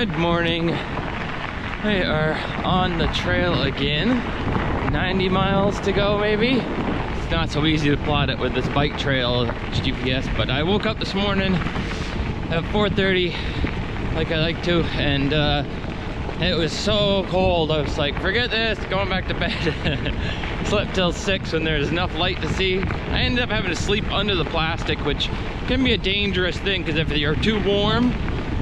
Good morning. We are on the trail again. 90 miles to go maybe. It's not so easy to plot it with this bike trail GPS, but I woke up this morning at 4:30 like I like to, and it was so cold. I was like, forget this, going back to bed. Slept till 6 when there's enough light to see. I ended up having to sleep under the plastic, which can be a dangerous thing because if you're too warm,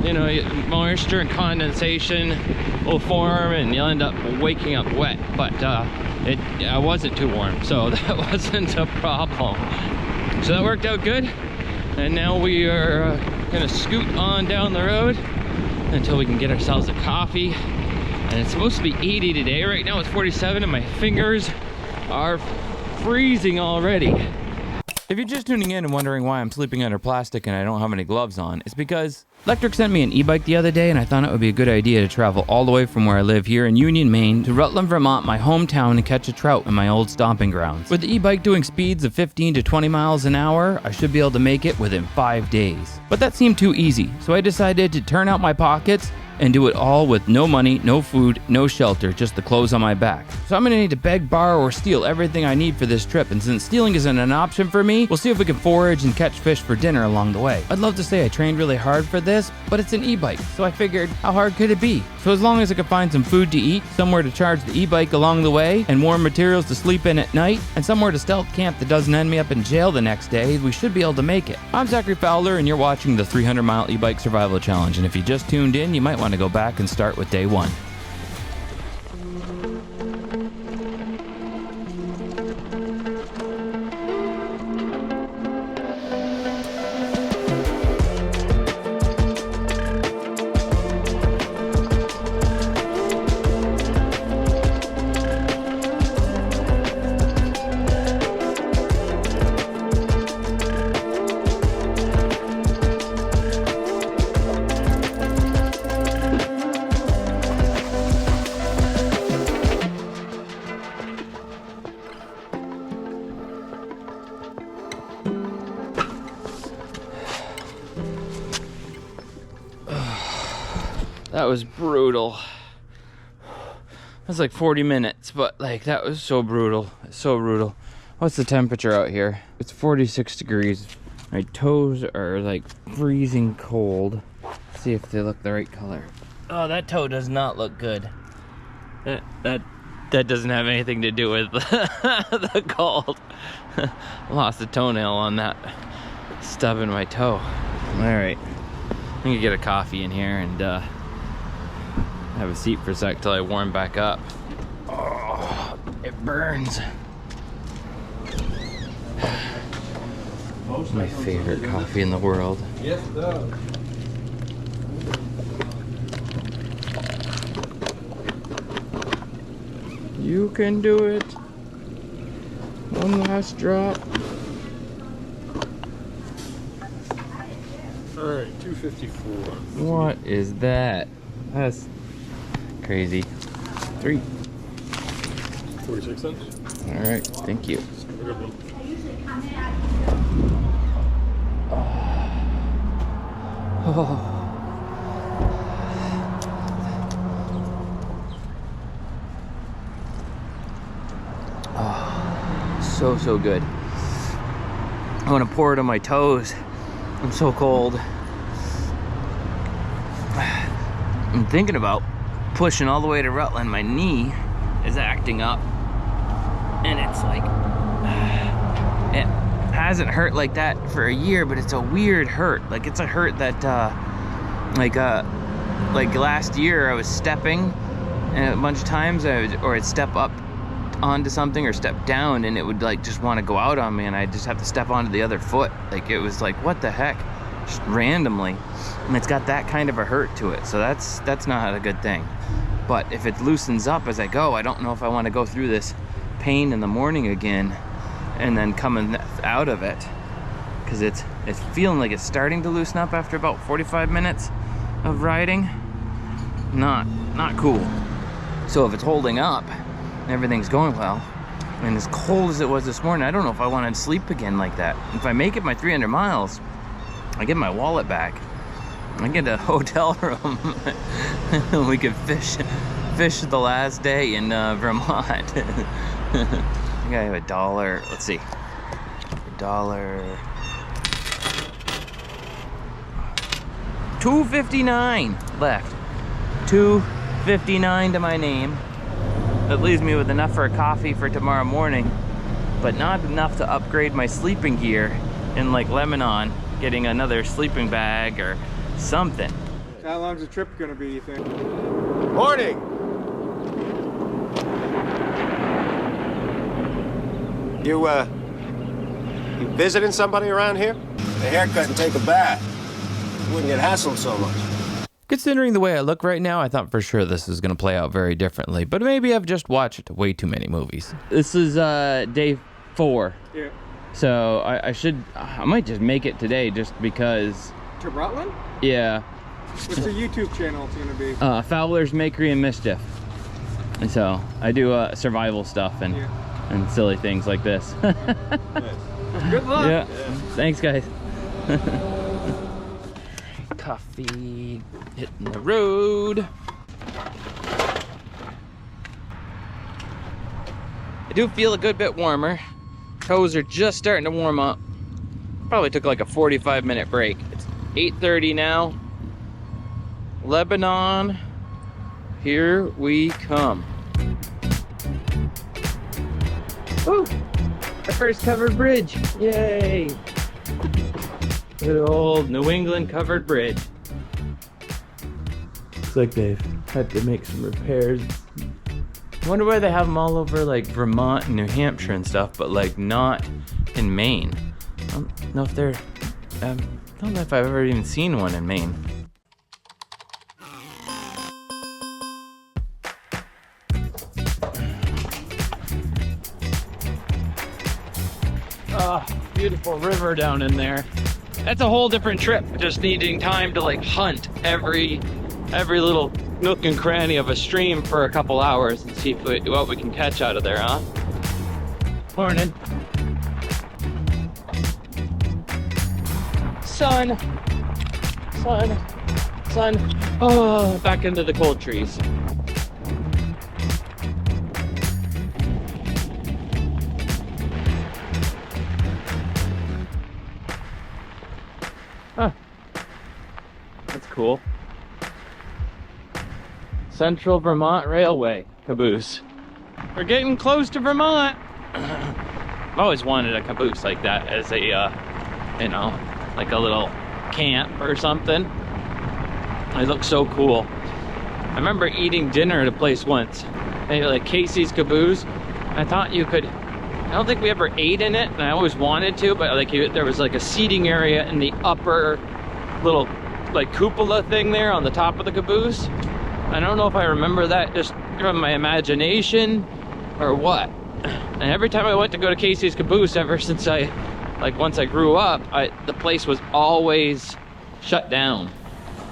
you know, moisture and condensation will form and you'll end up waking up wet. But I wasn't too warm, so that wasn't a problem. So that worked out good. And now we are gonna scoot on down the road until we can get ourselves a coffee. And it's supposed to be 80 today. Right now it's 47 and my fingers are freezing already. If you're just tuning in and wondering why I'm sleeping under plastic and I don't have any gloves on, it's because Lectric sent me an e-bike the other day and I thought it would be a good idea to travel all the way from where I live here in Union, Maine to Rutland, Vermont, my hometown, and catch a trout in my old stomping grounds. With the e-bike doing speeds of 15 to 20 miles an hour, I should be able to make it within 5 days. But that seemed too easy, so I decided to turn out my pockets and do it all with no money, no food, no shelter, just the clothes on my back. So I'm gonna need to beg, borrow, or steal everything I need for this trip, and since stealing isn't an option for me, we'll see if we can forage and catch fish for dinner along the way. I'd love to say I trained really hard for this, but it's an e-bike, so I figured, how hard could it be? So as long as I could find some food to eat, somewhere to charge the e-bike along the way, and warm materials to sleep in at night, and somewhere to stealth camp that doesn't end me up in jail the next day, we should be able to make it. I'm Zachary Fowler, and you're watching the 300-mile e-bike survival challenge, and if you just tuned in, you might want to go back and start with day one. That was brutal. It was like 40 minutes, but like that was so brutal. So brutal. What's the temperature out here? It's 46 degrees. My toes are like freezing cold. Let's see if they look the right color. Oh, that toe does not look good. That doesn't have anything to do with the cold. Lost a toenail on that stub in my toe. All right, I'm gonna get a coffee in here and have a seat for a sec till I warm back up. Oh, it burns. My favorite coffee in the world. Yes, it does. You can do it. One last drop. All right, 254. What is that? That's crazy. 46 cents. All right, thank you. Have a good one. Oh. Oh, so good. I want to pour it on my toes. I'm so cold. I'm thinking about pushing all the way to Rutland. My knee is acting up, and it's like it hasn't hurt like that for a year, but it's a weird hurt. Like it's a hurt that like last year I was stepping and a bunch of times I'd step up onto something or step down and it would like just want to go out on me and I'd just have to step onto the other foot. Like it was like, what the heck, just randomly. And it's got that kind of a hurt to it, so that's not a good thing. But if it loosens up as I go, I don't know if I want to go through this pain in the morning again and then coming out of it, because it's feeling like it's starting to loosen up after about 45 minutes of riding. Not cool. So if it's holding up and everything's going well, and as cold as it was this morning, I don't know if I want to sleep again like that. If I make it my 300 miles, I get my wallet back. I get a hotel room. We could fish the last day in Vermont. I think I have $1. Let's see. $1. $2.59 left. $2.59 to my name. That leaves me with enough for a coffee for tomorrow morning, but not enough to upgrade my sleeping gear in like Lebanon, getting another sleeping bag or something. How long's the trip gonna be, you think? Morning! You visiting somebody around here? A haircut and take a bath. You wouldn't get hassled so much. Considering the way I look right now, I thought for sure this was going to play out very differently, but maybe I've just watched way too many movies. This is day 4. Yeah. So I might just make it today just because. To Rutland? Yeah. What's the YouTube channel it's gonna be? Fowler's Makery and Mischief. And so I do survival stuff and silly things like this. Nice. Good luck. Yeah. Thanks, guys. Coffee hitting the road. I do feel a good bit warmer. Toes are just starting to warm up. Probably took like a 45-minute break. It's 8:30 now. Lebanon, here we come. Woo! Our first covered bridge. Yay! Good old New England covered bridge. Looks like they've had to make some repairs. I wonder why they have them all over like Vermont and New Hampshire and stuff, but like not in Maine. I don't know if they're, I don't know if I've ever even seen one in Maine. Oh, beautiful river down in there. That's a whole different trip, just needing time to like hunt every little nook and cranny of a stream for a couple hours and see what we can catch out of there, huh? Morning. Sun. Oh, back into the cold trees. Huh. That's cool. Central Vermont Railway caboose. We're getting close to Vermont. I've always wanted a caboose like that as a, you know, like a little camp or something. It looks so cool. I remember eating dinner at a place once, maybe like Casey's Caboose. I thought you could, I don't think we ever ate in it, and I always wanted to, but like there was like a seating area in the upper little like cupola thing there on the top of the caboose. I don't know if I remember that just from my imagination or what. And every time I went to go to Casey's Caboose, ever since once I grew up, the place was always shut down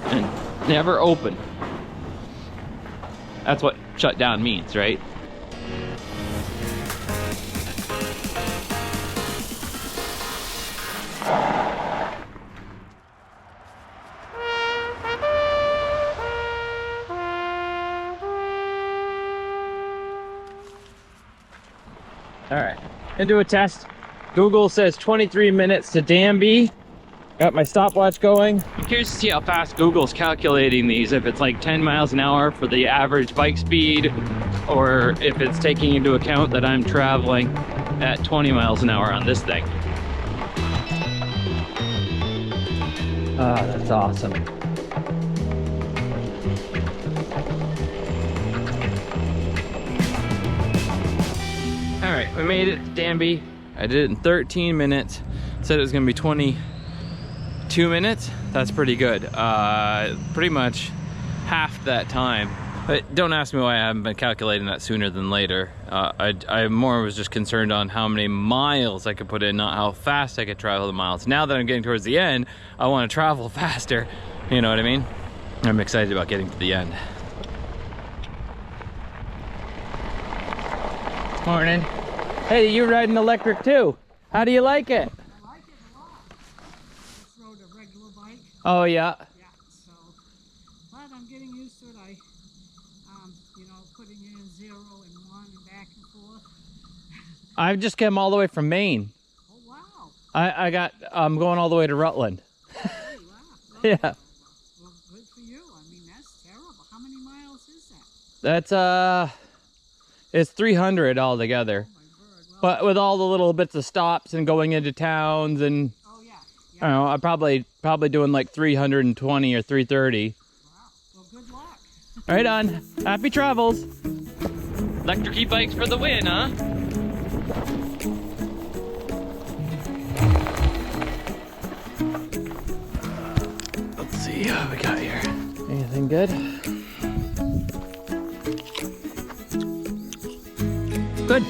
and never open. That's what shut down means, right? All right, gonna do a test. Google says 23 minutes to Danby. Got my stopwatch going. I'm curious to see how fast Google's calculating these, if it's like 10 miles an hour for the average bike speed, or if it's taking into account that I'm traveling at 20 miles an hour on this thing. Ah, that's awesome. All right, we made it to Danby. I did it in 13 minutes. Said it was gonna be 22 minutes. That's pretty good. Pretty much half that time. But don't ask me why I haven't been calculating that sooner than later. I more was just concerned on how many miles I could put in, not how fast I could travel the miles. Now that I'm getting towards the end, I want to travel faster. You know what I mean? I'm excited about getting to the end. Morning. Hey, you're riding electric too. How do you like it? I like it a lot. Just rode a regular bike. Oh yeah. Yeah, I just came all the way from Maine. Oh, wow. I'm going all the way to Rutland. Wow. Yeah. Well, good for you. I mean, that's terrible. How many miles is that? That's, it's 300 altogether. Oh, my word. Well, But with all the little bits of stops and going into towns and, oh, yeah. I don't know, I'm probably doing like 320 or 330. Wow. Well, good luck. Right on. Happy travels. Electric e-bikes for the win, huh? Let's see what we got here. Anything good? Good.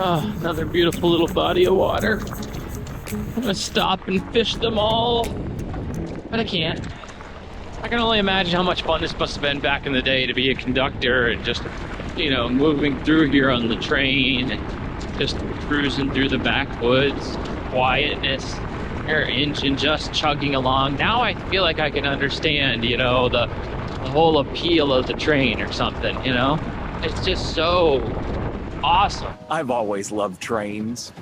Oh, another beautiful little body of water. I'm gonna stop and fish them all, but I can't. I can only imagine how much fun this must have been back in the day to be a conductor and just, you know, moving through here on the train and just cruising through the backwoods, quietness, your engine just chugging along. Now I feel like I can understand, you know, the whole appeal of the train or something, you know? It's just so awesome. I've always loved trains.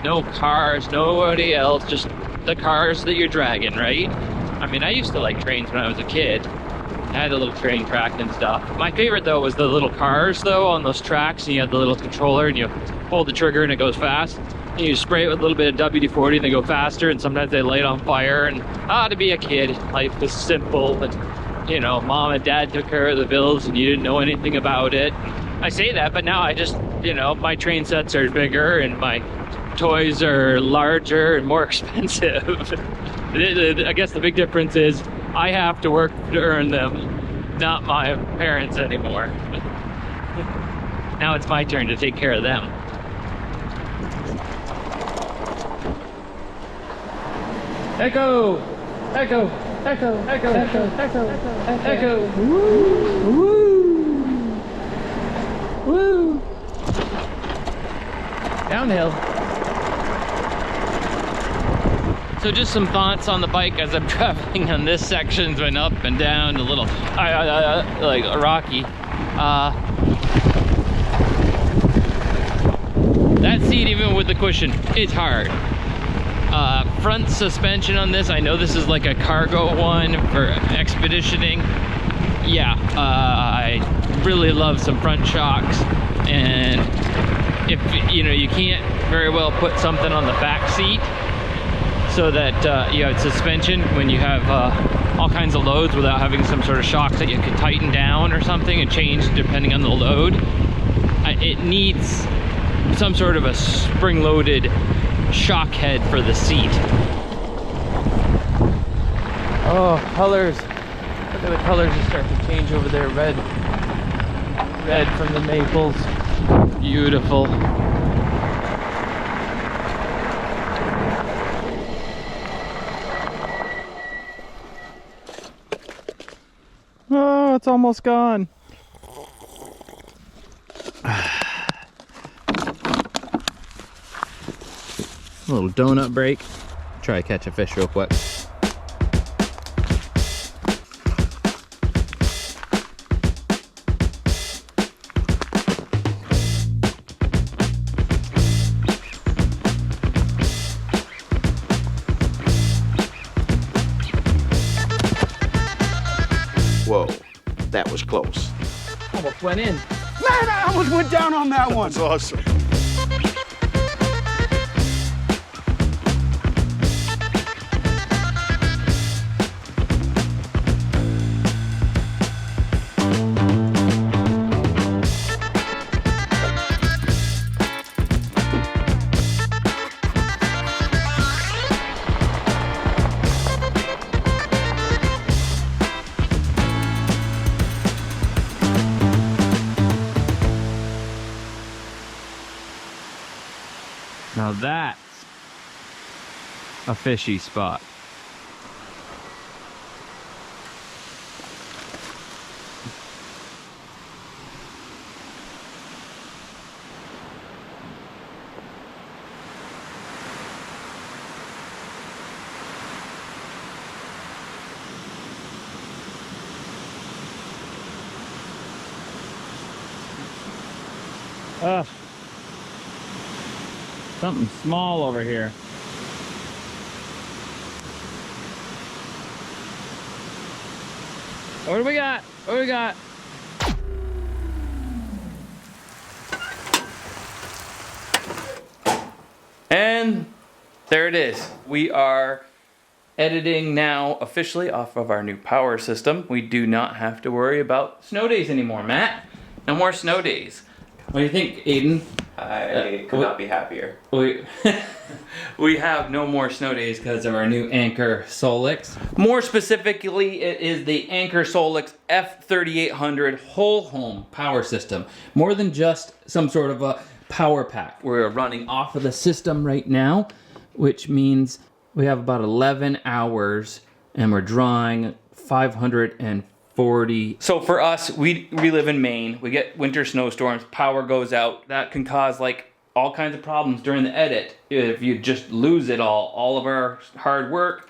No cars, nobody else, just the cars that you're dragging, right? I mean, I used to like trains when I was a kid. I had a little train track and stuff. My favorite though was the little cars though on those tracks, and you have the little controller and you pull the trigger and it goes fast. And you spray it with a little bit of WD-40 and they go faster, and sometimes they light on fire. And to be a kid, life was simple, and you know, mom and dad took care of the bills and you didn't know anything about it. I say that, but now I just, you know, my train sets are bigger and my toys are larger and more expensive. I guess the big difference is I have to work to earn them, not my parents anymore. Now it's my turn to take care of them. Echo! Echo! Echo! Echo! Echo! Echo! Echo! Woo! Woo! Woo! Downhill. So just some thoughts on the bike as I'm traveling on this section's been up and down, a little like rocky. That seat, even with the cushion, it's hard. Front suspension on this, I know this is like a cargo one for expeditioning. Yeah, I really love some front shocks, and if you know, you can't very well put something on the back seat so that you have suspension when you have all kinds of loads without having some sort of shock that you could tighten down or something and change depending on the load. It needs some sort of a spring-loaded shock head for the seat. Oh, colors. Look at the colors are starting to change over there. Red from the maples. Beautiful. Oh, it's almost gone. A little donut break. Try to catch a fish real quick. Whoa, that was close. Almost went in. Man, I almost went down on that one. That's awesome. Now that's a fishy spot. Ugh. Something small over here. What do we got? What do we got? And there it is. We are editing now officially off of our new power system. We do not have to worry about snow days anymore, Matt. No more snow days. What do you think, Aiden? I could not be happier. We have no more snow days because of our new Anker SOLIX. More specifically, it is the Anker SOLIX F3800 whole home power system. More than just some sort of a power pack. We're running off of the system right now, which means we have about 11 hours and we're drawing 540. So for us, we live in Maine. We get winter snowstorms, power goes out. That can cause like all kinds of problems during the edit. If you just lose it all of our hard work,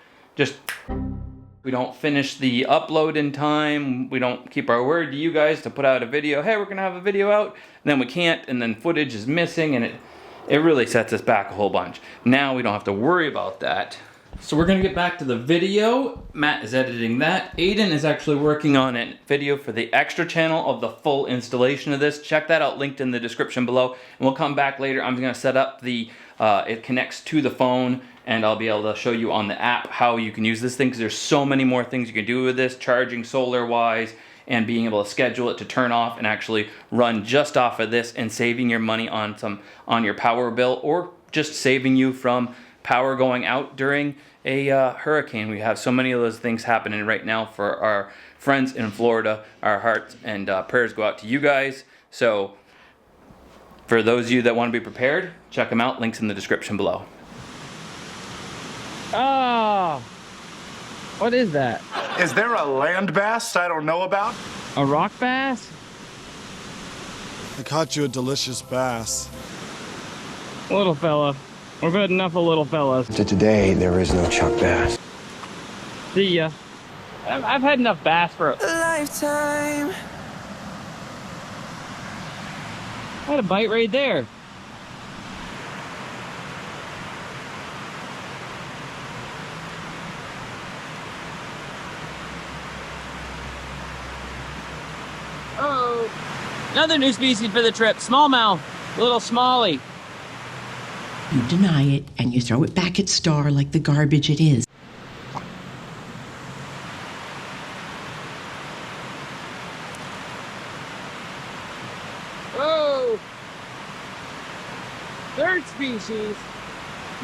we don't finish the upload in time. We don't keep our word to you guys to put out a video. Hey, we're gonna have a video out, and then we can't, and then footage is missing, and it really sets us back a whole bunch. Now we don't have to worry about that. So we're gonna get back to the video. Matt is editing that. Aiden is actually working on a video for the extra channel of the full installation of this. Check that out, linked in the description below. And we'll come back later. I'm gonna set up the, it connects to the phone, and I'll be able to show you on the app how you can use this thing, because there's so many more things you can do with this, charging solar-wise, and being able to schedule it to turn off and actually run just off of this, and saving your money on your power bill, or just saving you from power going out during a hurricane. We have so many of those things happening right now for our friends in Florida. Our hearts and prayers go out to you guys. So for those of you that want to be prepared, check them out. Links in the description below. Oh, what is that? Is there a land bass I don't know about? A rock bass? I caught you a delicious bass. Little fella. We're good enough of little fellas. To today, there is no chuck bass. See ya. I've had enough bass for a lifetime. I had a bite right there. Oh, another new species for the trip. Smallmouth, little smallie. You deny it and you throw it back at Star like the garbage it is. Whoa! Third species.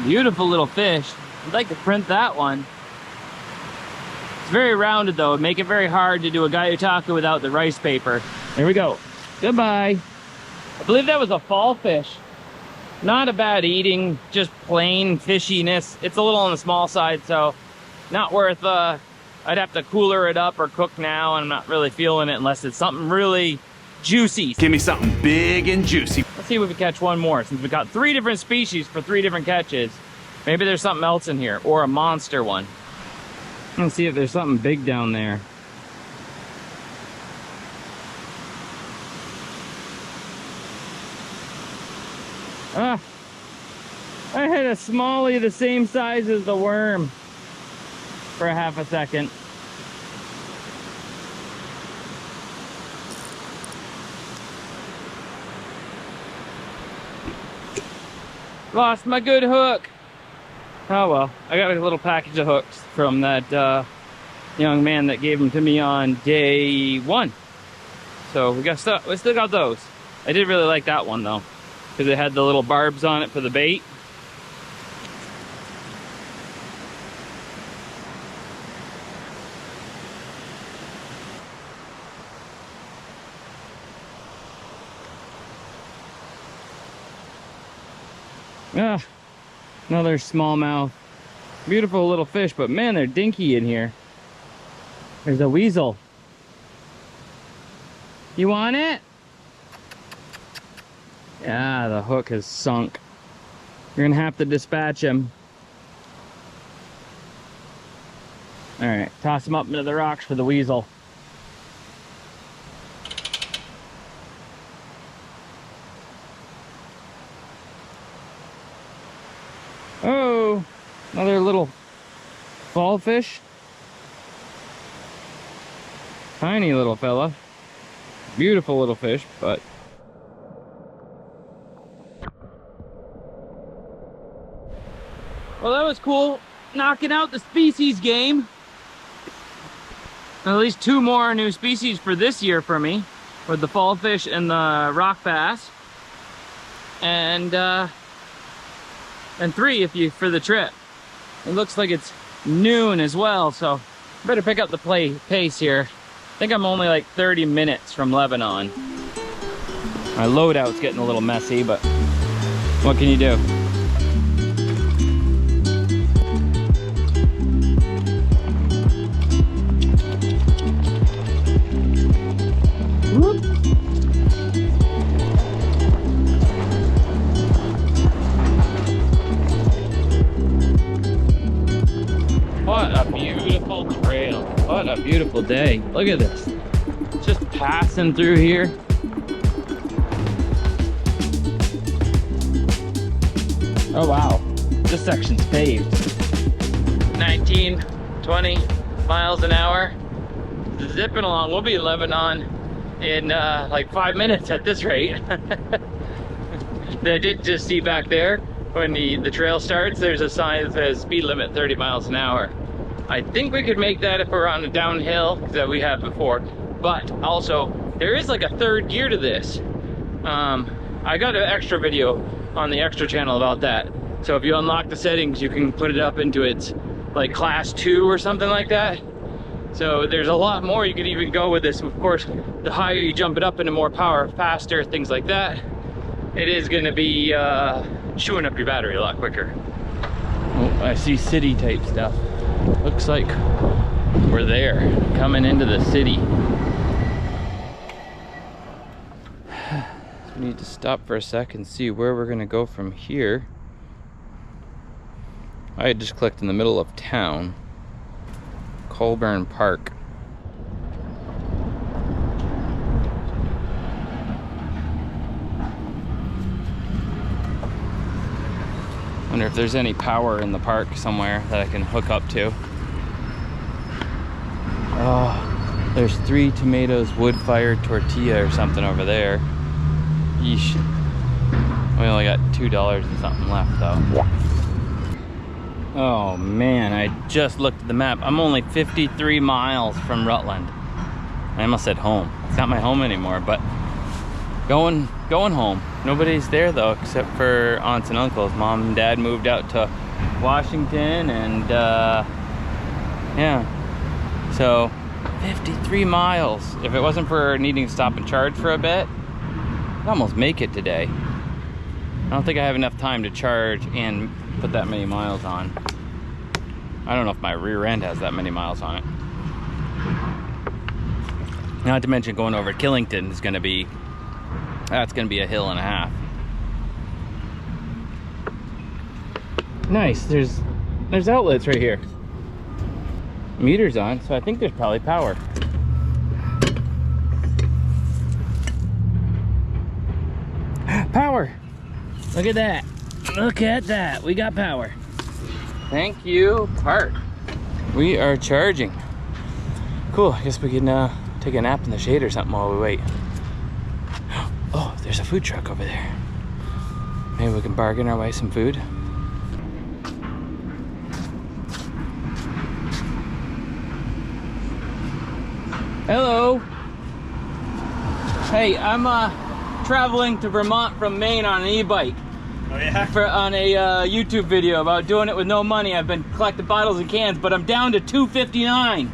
Beautiful little fish. I'd like to print that one. It's very rounded though. It'd make it very hard to do a Gyotaku without the rice paper. There we go. Goodbye. I believe that was a fall fish. Not a bad eating, just plain fishiness. It's a little on the small side, so not worth, I'd have to cooler it up or cook now, and I'm not really feeling it unless it's something really juicy. Give me something big and juicy. Let's see if we can catch one more, since we got 3 different species for 3 different catches. Maybe there's something else in here, or a monster one. Let's see if there's something big down there. Ah, I had a smallie the same size as the worm for a half a second. Lost my good hook. Oh well, I got a little package of hooks from that young man that gave them to me on day 1. So we still got those. I did really like that one though, because it had the little barbs on it for the bait. Ah, another smallmouth. Beautiful little fish, but man, they're dinky in here. There's a weasel. You want it? Yeah, the hook has sunk. You're gonna have to dispatch him. All right, toss him up into the rocks for the weasel. Another little fall fish. Tiny little fella. Beautiful little fish, but well, that was cool. Knocking out the species game. At least 2 more new species for this year for me, with the fall fish and the rock bass, and 3 if you for the trip. It looks like it's noon as well, so better pick up the pace here. I think I'm only like 30 minutes from Lebanon. My loadout's getting a little messy, but what can you do? Whoop. What a beautiful trail. What a beautiful day. Look at this. Just passing through here. Oh wow, this section's paved. 19, 20 miles an hour. Zipping along. We'll be in Lebanon in like 5 minutes at this rate. I did just see back there when the trail starts, there's a sign that says speed limit 30 miles an hour. I think we could make that if we're on a downhill that we have before, but also there is like a 3rd gear to this. I got an extra video on the extra channel about that, so if you unlock the settings you can put it up into its like class 2 or something like that. So there's a lot more you could even go with this. Of course, the higher you jump it up into more power, faster, things like that, it is going to be chewing up your battery a lot quicker. Oh, I see city type stuff. Looks like we're there, coming into the city. We need to stop for a sec and see where we're gonna go from here. I had just clicked in the middle of town. Colburn Park. Wonder if there's any power in the park somewhere that I can hook up to. Oh, there's 3 tomatoes wood-fired tortilla or something over there. Yeesh. We only got $2 and something left though. Oh man, I just looked at the map. I'm only 53 miles from Rutland. I almost said home. It's not my home anymore, but going home. Nobody's there though, except for aunts and uncles. Mom and dad moved out to Washington, and yeah. So 53 miles. If it wasn't for needing to stop and charge for a bit, I'd almost make it today. I don't think I have enough time to charge and put that many miles on. I don't know if my rear end has that many miles on it. Not to mention going over to Killington is gonna be, that's gonna be a hill and a half. Nice, there's outlets right here. Meter's on, so I think there's probably power. Power! Look at that. Look at that. We got power. Thank you, park. We are charging. Cool. I guess we can take a nap in the shade or something while we wait. Oh, there's a food truck over there. Maybe we can bargain our way some food. Hello. Hey, I'm traveling to Vermont from Maine on an e-bike. Oh yeah? On a YouTube video about doing it with no money. I've been collecting bottles and cans, but I'm down to $2.59.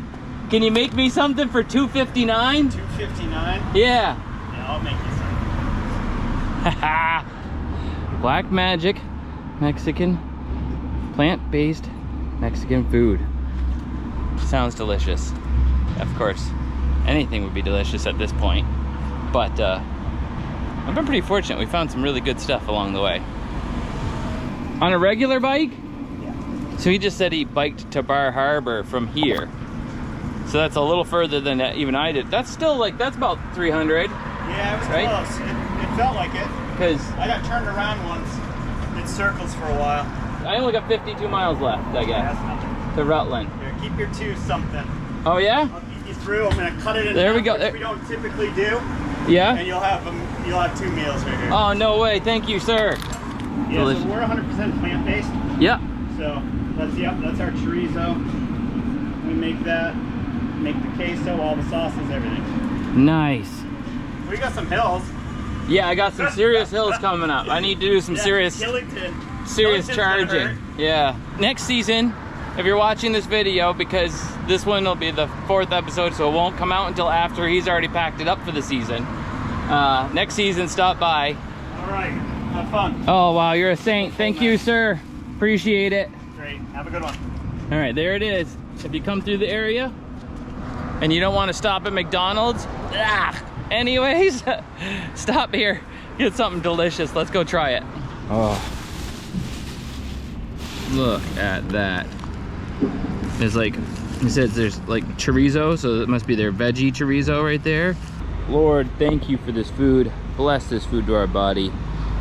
Can you make me something for $2.59? $2.59? Yeah. Yeah, I'll make you something. Black Magic Mexican plant-based Mexican food. Sounds delicious. Of course, anything would be delicious at this point. But I've been pretty fortunate. We found some really good stuff along the way. On a regular bike? Yeah. So he just said he biked to Bar Harbor from here. So that's a little further than even I did. That's still like, that's about 300. Yeah, it was right? close. It felt like it. Because I got turned around once. Did circles for a while. I only got 52 miles left, I guess, to Rutland. Here, keep your 2 something. Oh yeah? I'll get you through. I'm gonna cut it in There we half, go. which we don't typically do. Yeah? And you'll have 2 meals right here. Oh, no way. Thank you, sir. Yeah, Delicious. so we're 100% plant-based. Yeah. So that's our chorizo. We make that, make the queso, all the sauces, everything. Nice. We got some hills. Yeah, I got some serious hills coming up. I need to do some serious Killington's charging. Yeah. Next season, if you're watching this video, because this one will be the 4th episode, so it won't come out until after he's already packed it up for the season. Next season, stop by. All right, have fun. Oh, wow, you're a saint. Thank you, sir. Appreciate it. Great, have a good one. All right, there it is. If you come through the area and you don't want to stop at McDonald's, anyways, stop here, get something delicious. Let's go try it. Oh, look at that. It's like, it says there's like chorizo, so it must be their veggie chorizo right there. Lord, thank you for this food. Bless this food to our body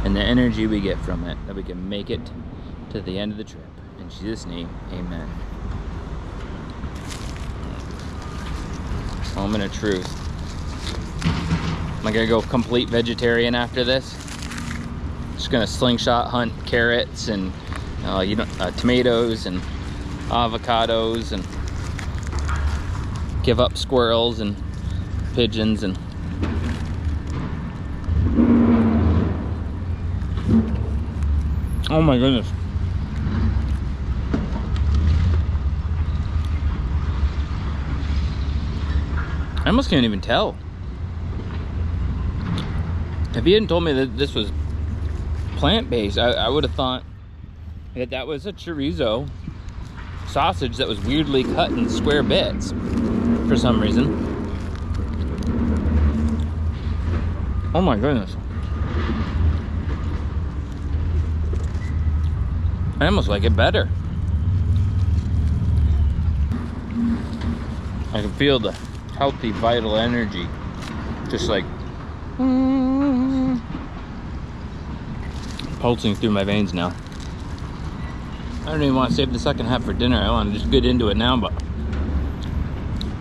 and the energy we get from it, that we can make it to the end of the trip. In Jesus' name, amen. Moment of truth. Am I gonna go complete vegetarian after this? Just gonna slingshot hunt carrots and tomatoes and avocados and give up squirrels and pigeons and oh my goodness. I almost can't even tell. If you hadn't told me that this was plant-based, I would have thought that that was a chorizo sausage that was weirdly cut in square bits for some reason. Oh my goodness. I almost like it better. I can feel the healthy, vital energy. Just like pulsing through my veins now. I don't even want to save the second half for dinner. I want to just get into it now, but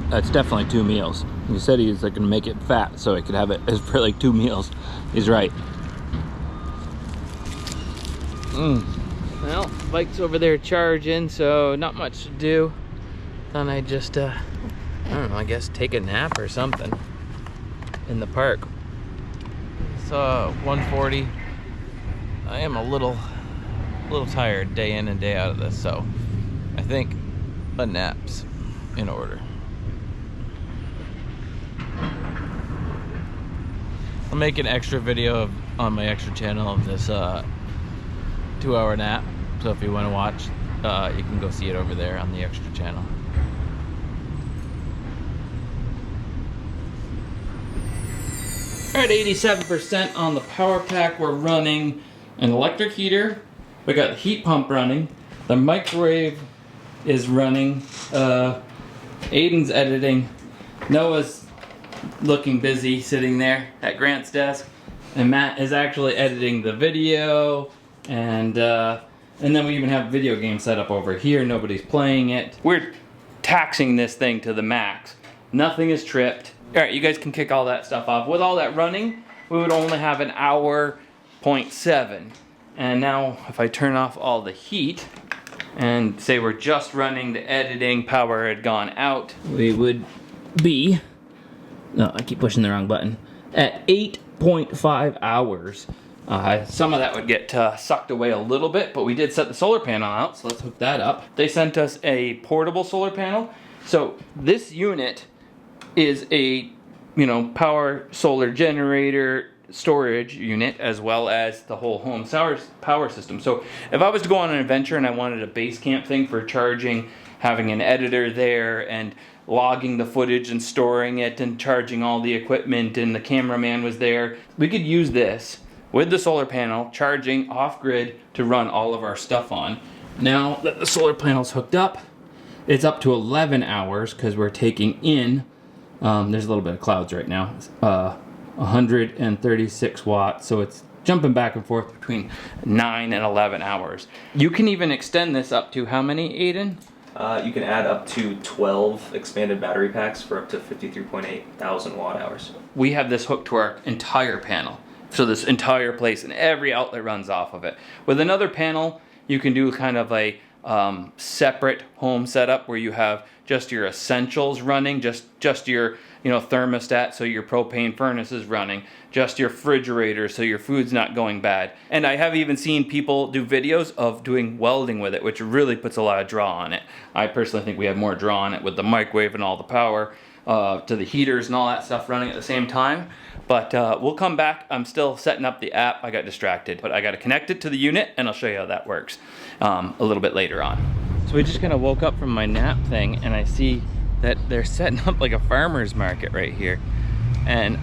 that's definitely 2 meals. He said he's like gonna make it fat so I could have it as for like 2 meals. He's right. Well, bike's over there charging, so not much to do. Thought I'd just, I don't know, I guess take a nap or something in the park. It's 1:40. I am a little tired day in and day out of this, so I think a nap's in order. I'll make an extra video on my extra channel of this 2-hour nap, so if you want to watch, you can go see it over there on the extra channel. We're at 87% on the power pack. We're running an electric heater. We got the heat pump running. The microwave is running. Aiden's editing. Noah's looking busy sitting there at Grant's desk. And Matt is actually editing the video. And then we even have a video game set up over here. Nobody's playing it. We're taxing this thing to the max. Nothing is tripped. All right, you guys can kick all that stuff off. With all that running, we would only have an hour 0.7. And now if I turn off all the heat and say we're just running the editing, power had gone out, we would be, no, I keep pushing the wrong button, at 8.5 hours. Some of that would get sucked away a little bit, but we did set the solar panel out, so let's hook that up. They sent us a portable solar panel. So this unit is a, power solar generator storage unit, as well as the whole home power system. So if I was to go on an adventure and I wanted a base camp thing for charging, having an editor there and logging the footage and storing it and charging all the equipment, and the cameraman was there, we could use this with the solar panel charging off grid to run all of our stuff on. Now that the solar panel's hooked up, it's up to 11 hours because we're taking in, there's a little bit of clouds right now, 136 watts, so it's jumping back and forth between 9 and 11 hours. You can even extend this up to how many, Aiden? You can add up to 12 expanded battery packs for up to 53.8 thousand watt hours. We have this hooked to our entire panel. So this entire place and every outlet runs off of it. With another panel, you can do kind of a separate home setup where you have just your essentials running, just your thermostat, so your propane furnace is running, just your refrigerator, so your food's not going bad. And I have even seen people do videos of doing welding with it, which really puts a lot of draw on it. I personally think we have more draw on it with the microwave and all the power to the heaters and all that stuff running at the same time. But we'll come back. I'm still setting up the app. I got distracted, but I got to connect it to the unit, and I'll show you how that works a little bit later on. So we just kind of woke up from my nap thing, and I see that they're setting up like a farmer's market right here. And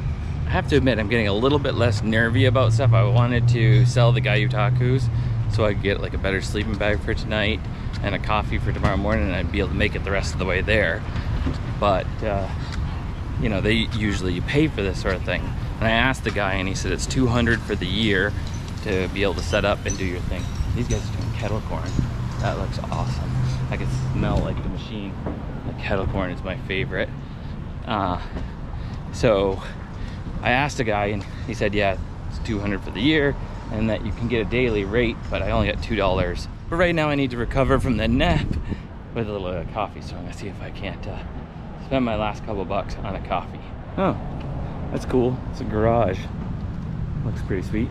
I have to admit, I'm getting a little bit less nervy about stuff. I wanted to sell the Gyotakus so I could get like a better sleeping bag for tonight and a coffee for tomorrow morning, and I'd be able to make it the rest of the way there. But you know, they usually pay for this sort of thing. And I asked the guy, and he said it's $200 for the year to be able to set up and do your thing. These guys are doing kettle corn. That looks awesome. I can smell like the machine. The kettle corn is my favorite. So I asked the guy, and he said, yeah, it's $200 for the year, and that you can get a daily rate, but I only got $2. But right now I need to recover from the nap with a little coffee, so I'm gonna see if I can't spend my last couple bucks on a coffee. Oh, that's cool. It's a garage. Looks pretty sweet.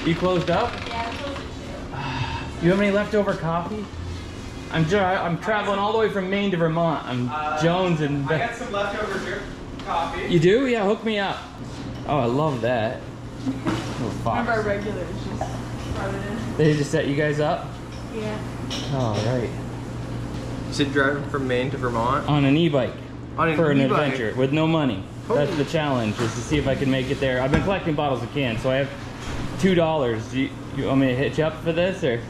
You closed up? Yeah, I closed it. You have any leftover coffee? I'm traveling all the way from Maine to Vermont. I'm Jones and... I got some leftovers here. Coffee. You do? Yeah, hook me up. Oh, I love that. Oh, One of our regulars just brought it in. They just set you guys up? Yeah. Oh, right. You said driving from Maine to Vermont? On an e-bike. On an for an e-bike? adventure with no money. That's the challenge, is to see if I can make it there. I've been collecting bottles of cans, so I have $2. Do you want me to hit you up for this, or?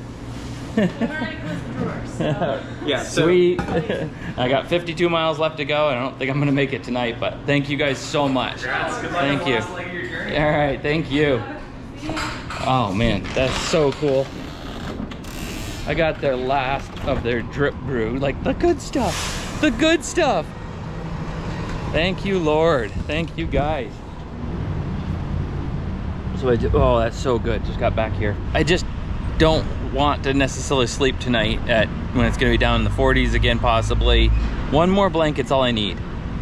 We've already closed the drawers, so. Yeah, Sweet. I got 52 miles left to go, and I don't think I'm gonna make it tonight, but thank you guys so much. Thank you. All right, thank you. Oh man, that's so cool. I got their last of their drip brew, like the good stuff, the good stuff. Thank you, Lord. Thank you, guys. So oh, that's so good. Just got back here. I just don't want to necessarily sleep tonight when it's gonna be down in the 40s again, possibly. One more blanket's all I need.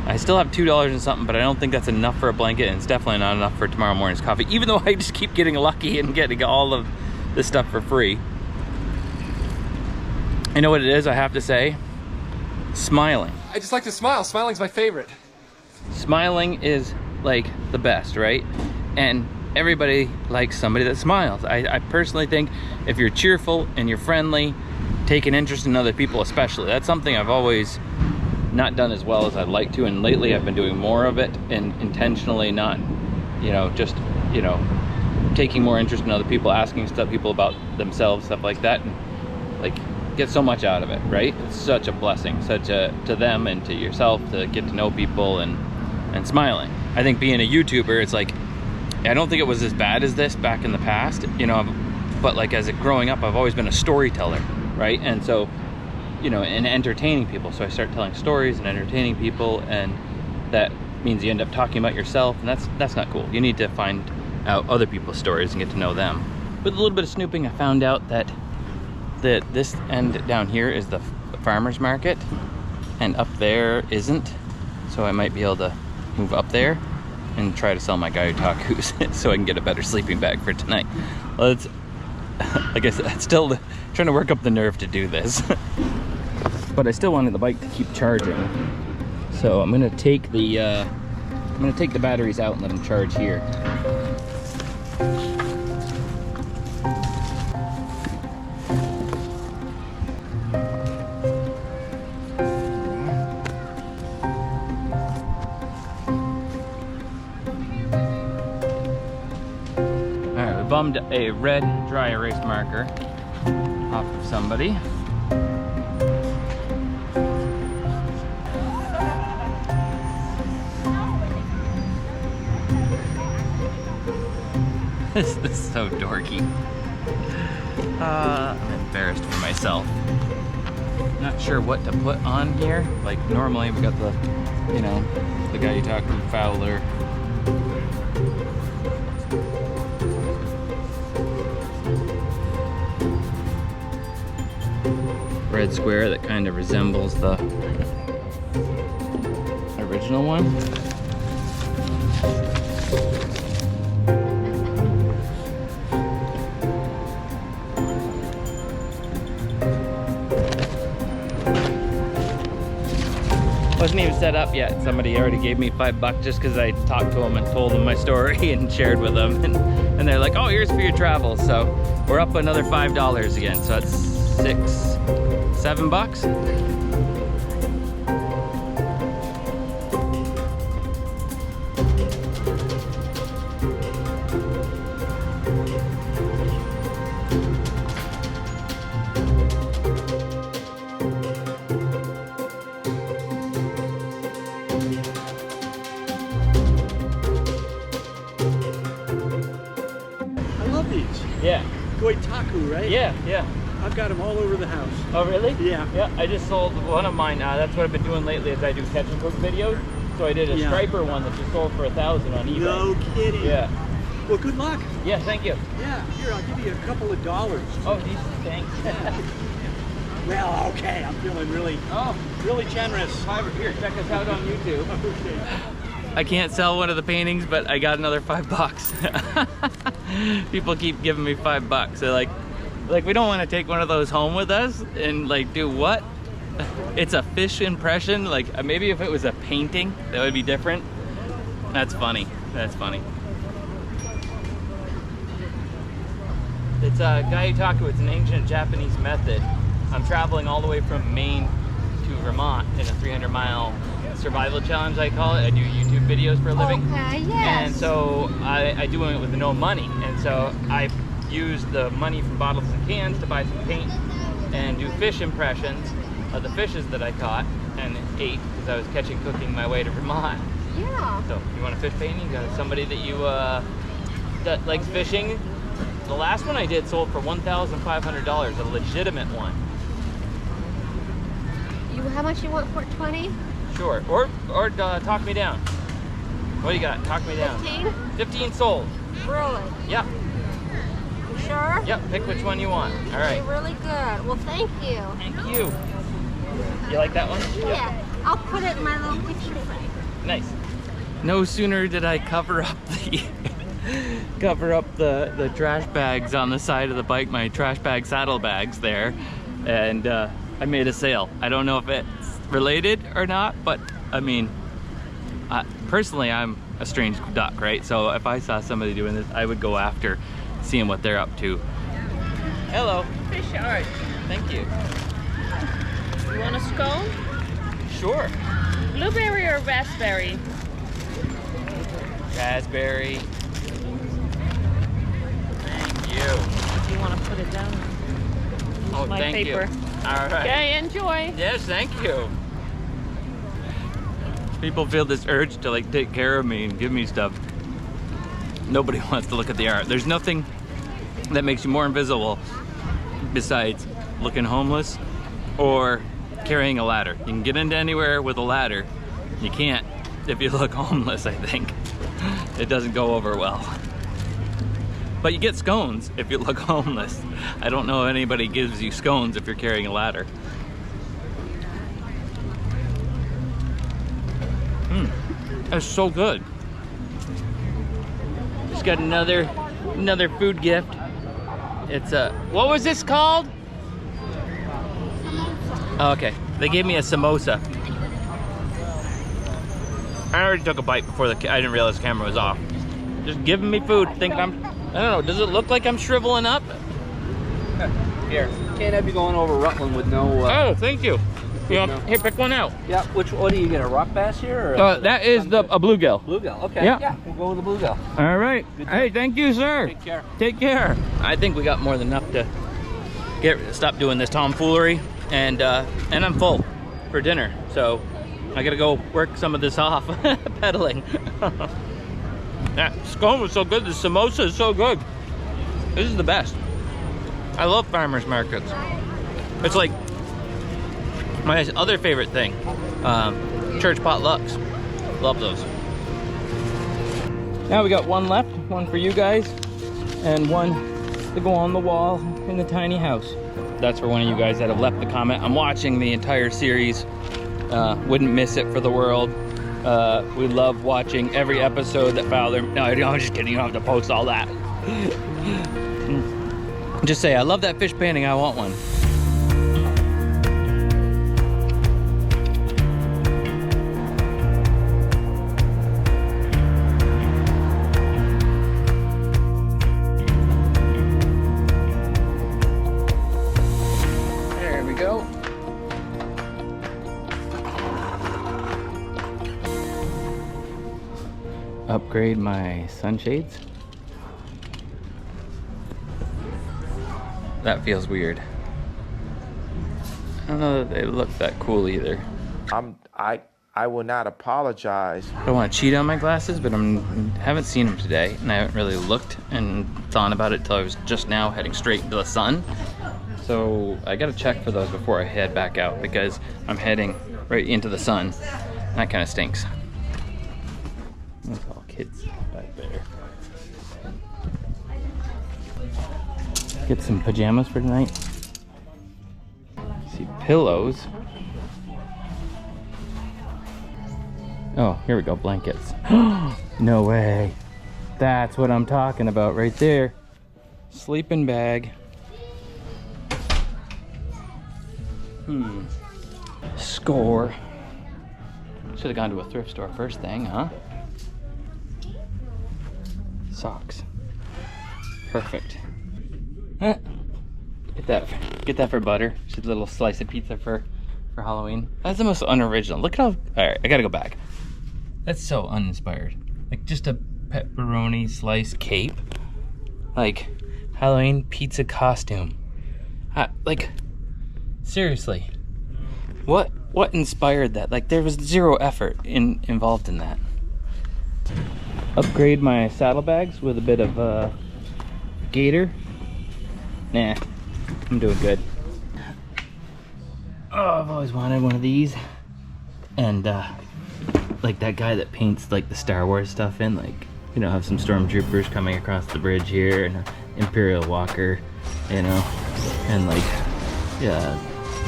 I still have $2 and something, but I don't think that's enough for a blanket, and it's definitely not enough for tomorrow morning's coffee, even though I just keep getting lucky and getting all of this stuff for free. You know what it is, I have to say? Smiling. I just like to smile. Smiling's my favorite. Smiling is like the best, right? And everybody likes somebody that smiles. I personally think if you're cheerful and you're friendly, take an interest in other people especially. That's something I've always not done as well as I'd like to, and lately I've been doing more of it, and intentionally not, just, taking more interest in other people, asking people about themselves, stuff like that, and like get so much out of it, right? It's such a blessing, to them and to yourself, to get to know people and smiling. I think being a YouTuber, it's like, I don't think it was as bad as this back in the past, but like as growing up, I've always been a storyteller, right? And so, and entertaining people. So I start telling stories and entertaining people, and that means you end up talking about yourself, and that's not cool. You need to find out other people's stories and get to know them. With a little bit of snooping, I found out that this end down here is the farmer's market, and up there isn't. So I might be able to move up there and try to sell my Gyotakus so I can get a better sleeping bag for tonight. Well, it's, like I said, still trying to work up the nerve to do this. But I still wanted the bike to keep charging. So I'm gonna take the batteries out and let them charge here. Bummed a red dry erase marker off of somebody. This is so dorky. I'm embarrassed for myself. Not sure what to put on here. Like normally we got the, you know, the Gyotaku Fowler. Red square that kind of resembles the original one. Wasn't even set up yet. Somebody already gave me $5 just because I talked to them and told them my story and shared with them. And they're like, oh, here's for your travels. So we're up another $5 again. So that's $7. Yeah. Gyotaku, right? Yeah, yeah. I've got them all over the house. Oh, really? Yeah. Yeah, I just sold one of mine. That's what I've been doing lately is I do catch and cook videos. So I did a striper one that just sold for $1,000 on eBay. No kidding. Yeah. Well, good luck. Yeah, thank you. Yeah, here, I'll give you a couple of dollars. Oh, geez, thanks. Well, okay, I'm feeling really generous. Here, check us out on YouTube. Okay. I can't sell one of the paintings, but I got another $5. People keep giving me $5. They're like we don't want to take one of those home with us and like do what? It's a fish impression. Like maybe if it was a painting, that would be different. That's funny. That's funny. It's a Gyotaku. It's an ancient Japanese method. I'm traveling all the way from Maine to Vermont in a 300-mile survival challenge, I call it. I do YouTube videos for a living. Okay, yes. And so I do it with no money. And so I use the money from bottles and cans to buy some paint and do fish impressions of the fishes that I caught and ate because I was catching cooking my way to Vermont. Yeah. So you want a fish painting? You got somebody that you that likes fishing? The last one I did sold for $1,500, a legitimate one. How much you want for it? 20? Sure. Or talk me down. What do you got? Talk me down. 15? 15 sold. Really? Yep. You sure? Yep. Pick which one you want. All right. You're really good. Well, thank you. Thank you. You like that one? Yeah. Yep. I'll put it in my little picture frame. Nice. No sooner did I cover up the trash bags on the side of the bike, my trash bag saddlebags there, and I made a sale. I don't know if it's related or not, but I mean, personally, I'm a strange duck, right? So if I saw somebody doing this, I would go after seeing what they're up to. Hello. Fish All right. Thank you. You want a scone? Sure. Blueberry or raspberry? Raspberry. Thank you. Do you want to put it down? Oh, my thank paper. you. All right. Okay, enjoy. Yes, thank you. People feel this urge to like take care of me and give me stuff. Nobody wants to look at the art. There's nothing that makes you more invisible besides looking homeless or carrying a ladder. You can get into anywhere with a ladder. You can't if you look homeless, I think. It doesn't go over well. But you get scones if you look homeless. I don't know if anybody gives you scones if you're carrying a ladder. That's so good. Just got another food gift. It's a, what was this called? Oh, okay, they gave me a samosa. I already took a bite before I didn't realize the camera was off. Just giving me food, thinking I don't know, does it look like I'm shriveling up? Here, can't have you going over Rutland with no... oh, thank you. Yeah, here, pick one out. Yeah, what do you get, a rock bass here? Or that is a bluegill. Bluegill, okay. Yeah, we'll go with the bluegill. All right. Hey, thank you, sir. Take care. Take care. I think we got more than enough to stop doing this tomfoolery, and I'm full for dinner, so I gotta go work some of this off pedaling. That scone was so good. The samosa is so good. This is the best. I love farmers markets. It's like my other favorite thing. Church potlucks. Love those. Now we got one left. One for you guys. And one to go on the wall in the tiny house. That's for one of you guys that have left the comment. I'm watching the entire series. Wouldn't miss it for the world. We love watching every episode that Fowler... No, I'm just kidding. You don't have to post all that. Just say, I love that fish painting. I want one. There we go. Upgrade my sunshades. That feels weird. I don't know that they look that cool either. I will not apologize. I don't want to cheat on my glasses, but haven't seen them today, and I haven't really looked and thought about it till I was just now heading straight into the sun. So I gotta check for those before I head back out because I'm heading right into the sun. That kind of stinks. That's all kids back there. Get some pajamas for tonight. See, pillows. Oh, here we go, blankets. No way. That's what I'm talking about right there. Sleeping bag. Score. Should have gone to a thrift store first thing, huh? Socks. Perfect. Get that for butter. Just a little slice of pizza for Halloween. That's the most unoriginal. Look at how... Alright, I gotta go back. That's so uninspired. Like just a pepperoni slice cape. Like Halloween pizza costume. Like seriously. What inspired that? Like there was zero effort involved in that. Upgrade my saddlebags with a bit of gator. Nah, I'm doing good. Oh, I've always wanted one of these. And like that guy that paints like the Star Wars stuff in, like, you know, have some stormtroopers coming across the bridge here and an Imperial Walker, you know, and like, yeah,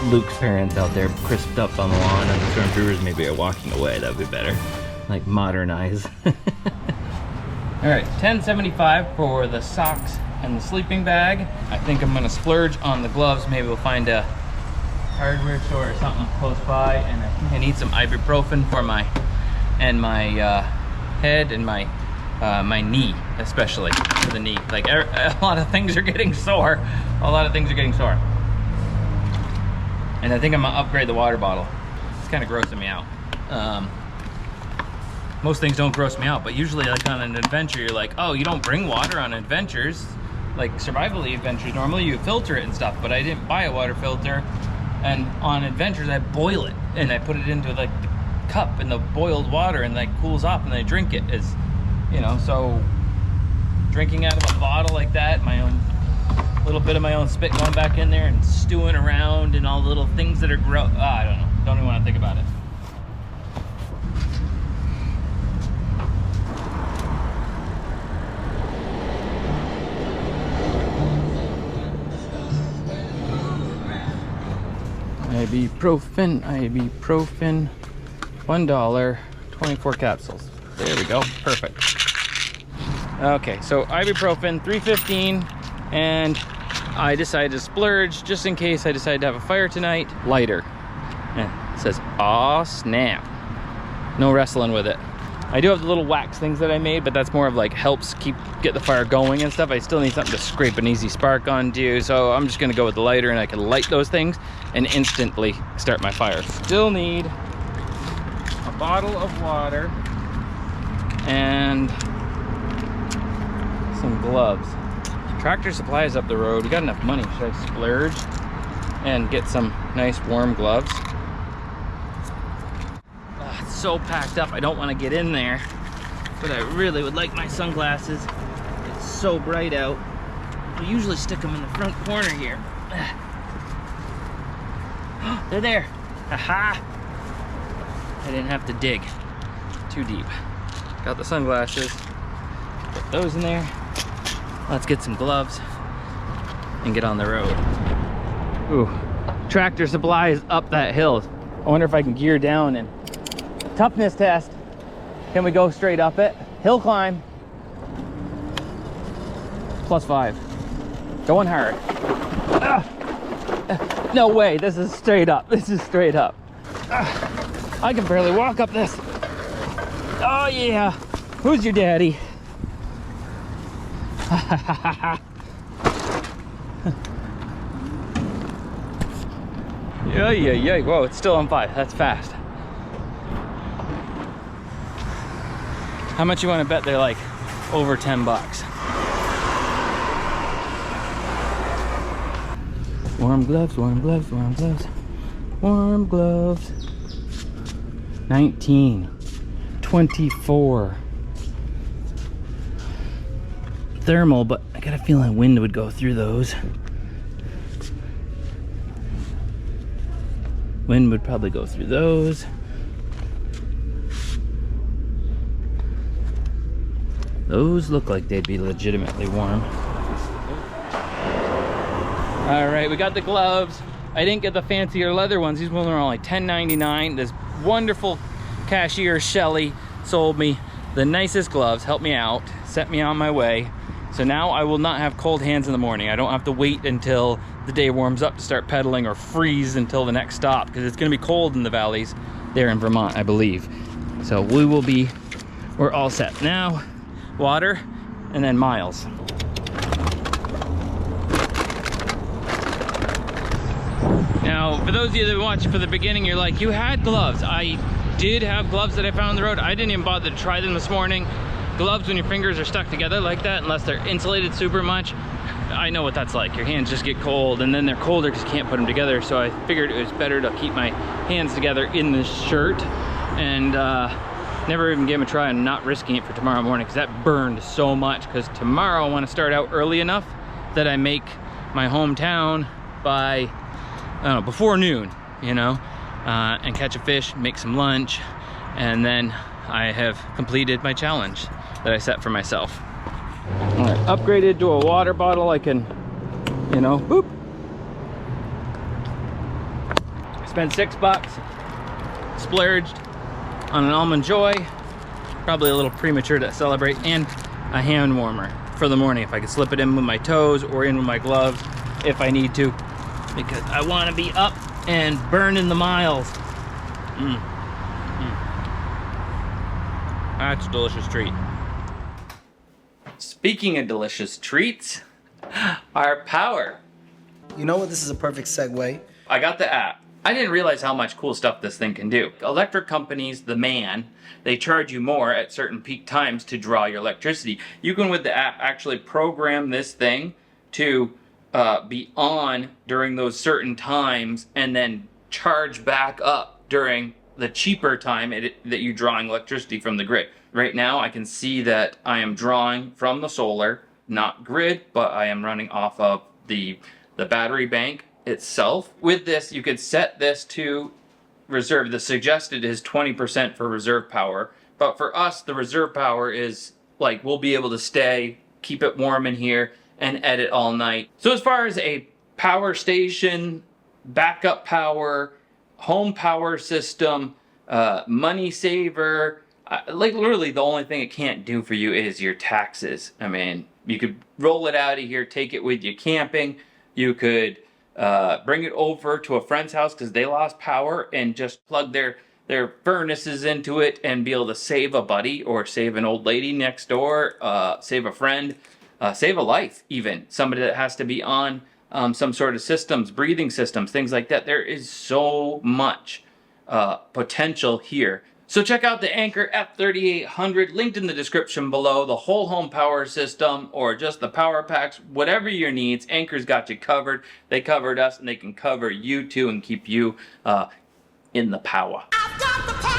Luke's parents out there crisped up on the lawn and the stormtroopers maybe are walking away. That would be better. Like modernize. All right, $10.75 for the socks and the sleeping bag. I think I'm gonna splurge on the gloves. Maybe we'll find a hardware store or something close by, and I think I need some ibuprofen for my head and my knee, especially for the knee. Like a lot of things are getting sore. A lot of things are getting sore. And I think I'm gonna upgrade the water bottle. It's kind of grossing me out. Most things don't gross me out, but usually like on an adventure, you're like, oh, you don't bring water on adventures. Like survival adventures, normally you filter it and stuff, but I didn't buy a water filter. And on adventures, I boil it and I put it into like the cup and the boiled water and like cools off and I drink it. Is, you know, so drinking out of a bottle like that, my own little bit of my own spit going back in there and stewing around and all the little things that are gross. I don't know. Don't even want to think about it. Ibuprofen, $1, 24 capsules. There we go, perfect. Okay, so ibuprofen, $3.15, and I decided to splurge just in case I decide to have a fire tonight. Lighter. And it says, aw snap. No wrestling with it. I do have the little wax things that I made, but that's more of like helps get the fire going and stuff. I still need something to scrape an easy spark onto, so I'm just gonna go with the lighter and I can light those things and instantly start my fire. Still need a bottle of water and some gloves. Tractor Supply is up the road. We got enough money. Should I splurge and get some nice warm gloves? It's so packed up, I don't want to get in there but I really would like my sunglasses. It's so bright out. I usually stick them in the front corner here. They're there. Haha. I didn't have to dig too deep. Got the sunglasses. Put those in there. Let's get some gloves and get on the road. Ooh, Tractor Supply is up that hill. I wonder if I can gear down and toughness test. Can we go straight up it? Hill climb. +5. Going hard. No way, this is straight up. This is straight up. I can barely walk up this. Oh yeah. Who's your daddy? Yeah. Whoa, it's still on 5. That's fast. How much you want to bet they're like over 10 bucks? Warm gloves, warm gloves, warm gloves, warm gloves. 19, 24. Thermal, but I got a feeling wind would go through those. Wind would probably go through those. Those look like they'd be legitimately warm. All right, we got the gloves. I didn't get the fancier leather ones. These ones are only $10.99. This wonderful cashier, Shelly, sold me the nicest gloves, helped me out, set me on my way. So now I will not have cold hands in the morning. I don't have to wait until the day warms up to start pedaling or freeze until the next stop, because it's gonna be cold in the valleys there in Vermont, I believe. So we're all set. Now, water and then miles. Now, for those of you that watched for the beginning, you're like, you had gloves. I did have gloves that I found on the road. I didn't even bother to try them this morning. Gloves, when your fingers are stuck together like that, unless they're insulated super much, I know what that's like. Your hands just get cold, and then they're colder because you can't put them together. So I figured it was better to keep my hands together in this shirt, and never even gave them a try and not risking it for tomorrow morning, because that burned so much. Because tomorrow I want to start out early enough that I make my hometown by, I don't know, before noon, you know, and catch a fish, make some lunch, and then I have completed my challenge that I set for myself. All right, upgraded to a water bottle. I can, you know, boop. Spent $6, splurged on an Almond Joy. Probably a little premature to celebrate, and a hand warmer for the morning if I could slip it in with my toes or in with my gloves if I need to, because I want to be up and burning the miles. That's a delicious treat. Speaking of delicious treats, our power. You know what? This is a perfect segue. I got the app. I didn't realize how much cool stuff this thing can do. Electric companies, the man, they charge you more at certain peak times to draw your electricity. You can, with the app, actually program this thing to be on during those certain times and then charge back up during the cheaper time that you're drawing electricity from the grid. Right now I can see that I am drawing from the solar, not grid, but I am running off of the battery bank itself. With this, you could set this to reserve. The suggested is 20% for reserve power, but for us the reserve power is like, we'll be able to keep it warm in here and edit all night. So as far as a power station, backup power, home power system, money saver, like literally the only thing it can't do for you is your taxes. I mean, you could roll it out of here, take it with you camping. You could bring it over to a friend's house because they lost power and just plug their furnaces into it and be able to save a buddy or save an old lady next door, save a friend, save a life even. Somebody that has to be on some sort of systems, breathing systems, things like that. There is so much potential here. So check out the Anker F3800, linked in the description below. The whole home power system or just the power packs, whatever your needs, Anker's got you covered. They covered us, and they can cover you too and keep you in the power. I've got the power!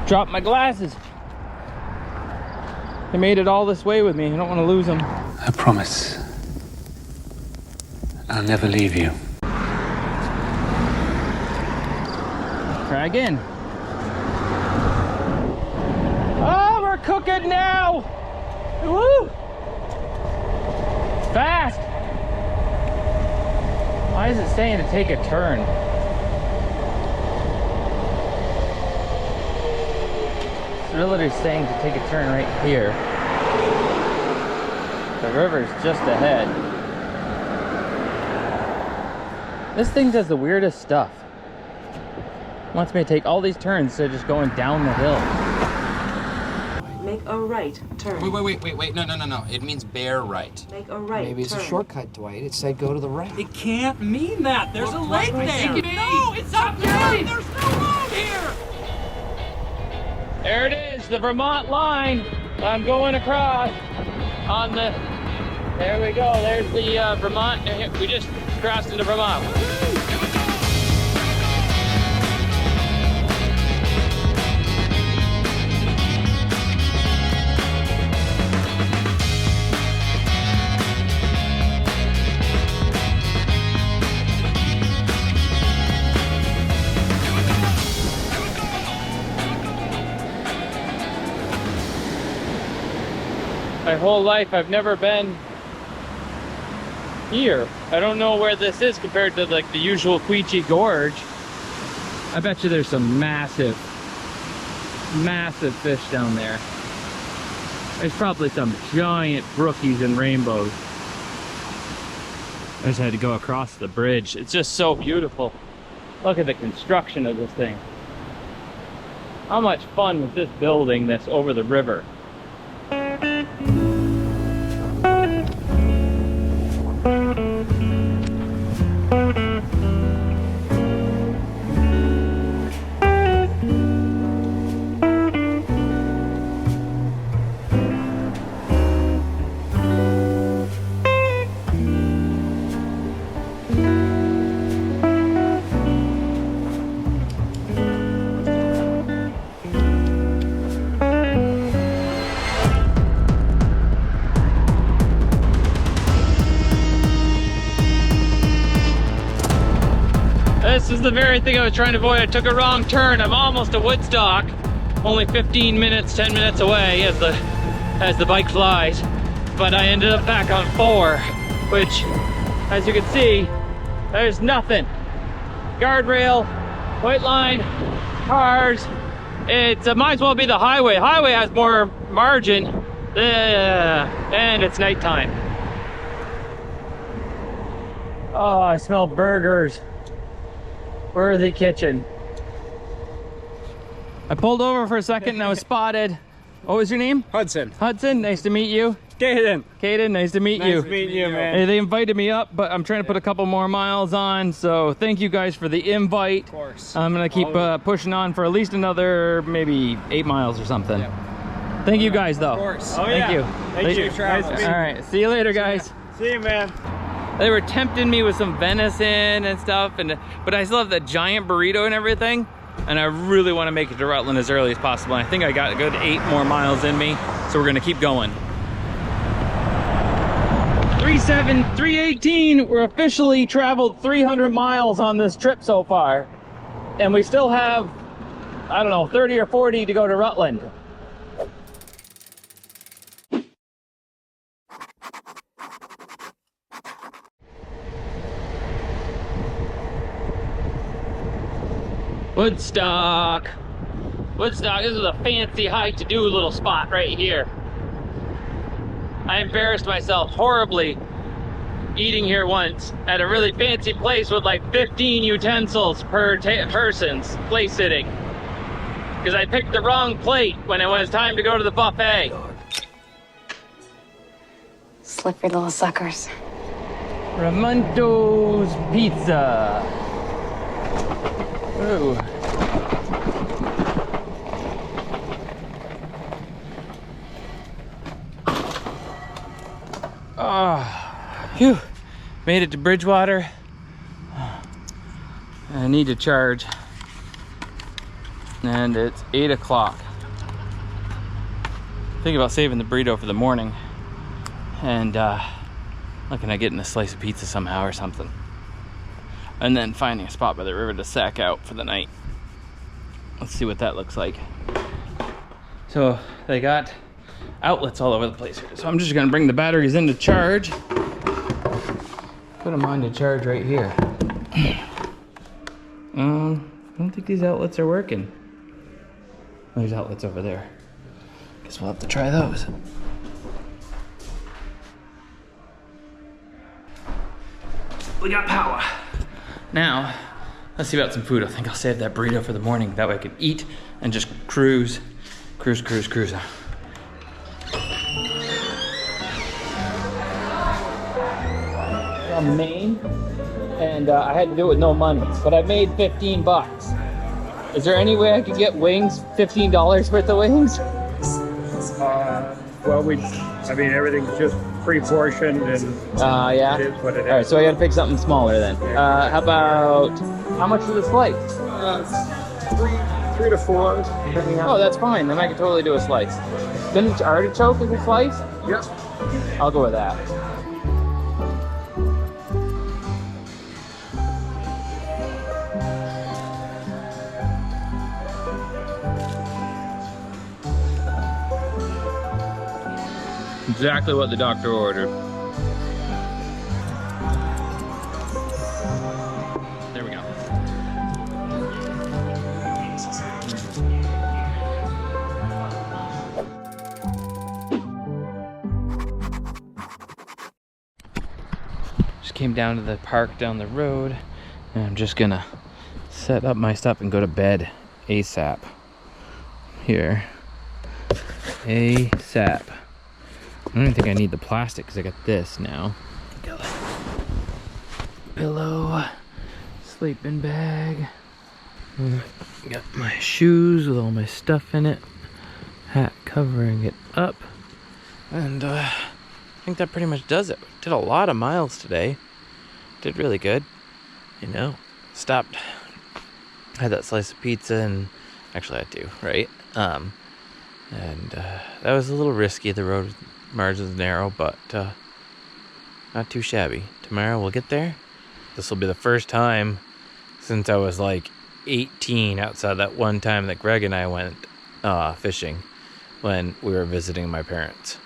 Dropped my glasses. They made it all this way with me. I don't want to lose them. I promise I'll never leave you. Try again. Oh, we're cooking now! Woo! Fast! Why is it saying to take a turn? It's literally saying to take a turn right here. The river's just ahead. This thing does the weirdest stuff. It wants me to take all these turns instead of just going down the hill. Make a right turn. Wait. No. It means bear right. Make a right Maybe it's turn. a shortcut, Dwight. It said go to the right. It can't mean that. There's a lake there. No, it's up there. There's no road here. There it is, the Vermont line. I'm going across on the, there we go. There's the Vermont. We just crossed into Vermont. My whole life I've never been here. I don't know where this is compared to like the usual Queechee Gorge. I bet you there's some massive fish down there. There's probably some giant brookies and rainbows. I just had to go across the bridge. It's just so beautiful. Look at the construction of this thing. How much fun was this building this over the river? This is the very thing I was trying to avoid. I took a wrong turn. I'm almost to Woodstock. Only 15 minutes, 10 minutes away as the bike flies. But I ended up back on 4, which, as you can see, there's nothing. Guardrail, white line, cars. It might as well be the highway. Highway has more margin. And it's nighttime. Oh, I smell burgers. Worthy Kitchen. I pulled over for a second and I was spotted. What was your name? Hudson. Hudson, nice to meet you. Caden. Caden, nice to meet you. Nice to meet you, man. Hey, they invited me up, but I'm trying to put a couple more miles on, so thank you guys for the invite. Of course. I'm gonna keep pushing on for at least another maybe 8 miles or something. Yeah. Thank you guys, though. Of course. Oh, Thank you. Thank you. Nice to meet you. All right, see you later, guys. See you, man. They were tempting me with some venison and stuff, but I still have that giant burrito and everything, and I really want to make it to Rutland as early as possible. And I think I got a good 8 more miles in me, so we're gonna keep going. 318, we're officially traveled 300 miles on this trip so far, and we still have, I don't know, 30 or 40 to go to Rutland. Woodstock. Woodstock, this is a fancy hike to do little spot right here. I embarrassed myself horribly eating here once at a really fancy place with like 15 utensils per person's place sitting. Because I picked the wrong plate when it was time to go to the buffet. Slippery little suckers. Ramonto's Pizza. Ooh. Oh, phew. Made it to Bridgewater. I need to charge. and it's 8 o'clock. Thinking about saving the burrito for the morning and looking at getting a slice of pizza somehow or something. And then finding a spot by the river to sack out for the night. Let's see what that looks like. So they got outlets all over the place here. So I'm just gonna bring the batteries in to charge. Put them on to charge right here. I don't think these outlets are working. There's outlets over there. Guess we'll have to try those. We got power. Now, let's see about some food. I think I'll save that burrito for the morning. That way I can eat and just cruise. Cruise. From Maine, and I had to do it with no money, but I made 15 bucks. Is there any way I could get wings, $15 worth of wings? Well, I mean, everything's just pre-portioned and yeah. It is what it is. All right, so I got to pick something smaller then. How much for the slice? 3 to 4. Oh, that's fine. Then I can totally do a slice. Spinach artichoke is a slice? Yep. I'll go with that. Exactly what the doctor ordered. There we go. Just came down to the park down the road, and I'm just gonna set up my stuff and go to bed ASAP. Here. ASAP. I don't even think I need the plastic because I got this now. Got a pillow, sleeping bag. Got my shoes with all my stuff in it. Hat covering it up. And I think that pretty much does it. Did a lot of miles today. Did really good. You know, stopped. Had that slice of pizza and actually I had two, right? And that was a little risky. The road margin's narrow, but not too shabby. Tomorrow we'll get there. This will be the first time since I was like 18 outside that one time that Greg and I went fishing when we were visiting my parents,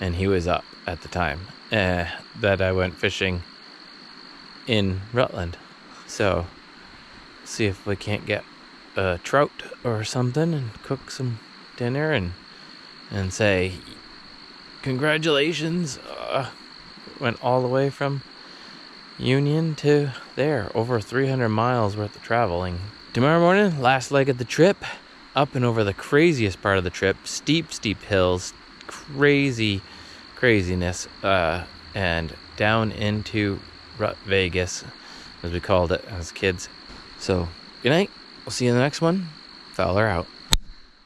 and he was up at the time that I went fishing in Rutland. So see if we can't get a trout or something and cook some dinner and say congratulations. Went all the way from Union to there, over 300 miles worth of traveling. Tomorrow morning, last leg of the trip, up and over the craziest part of the trip, steep hills, craziness, and down into Rut Vegas, as we called it as kids. So good night, we'll see you in the next one. Fowler out.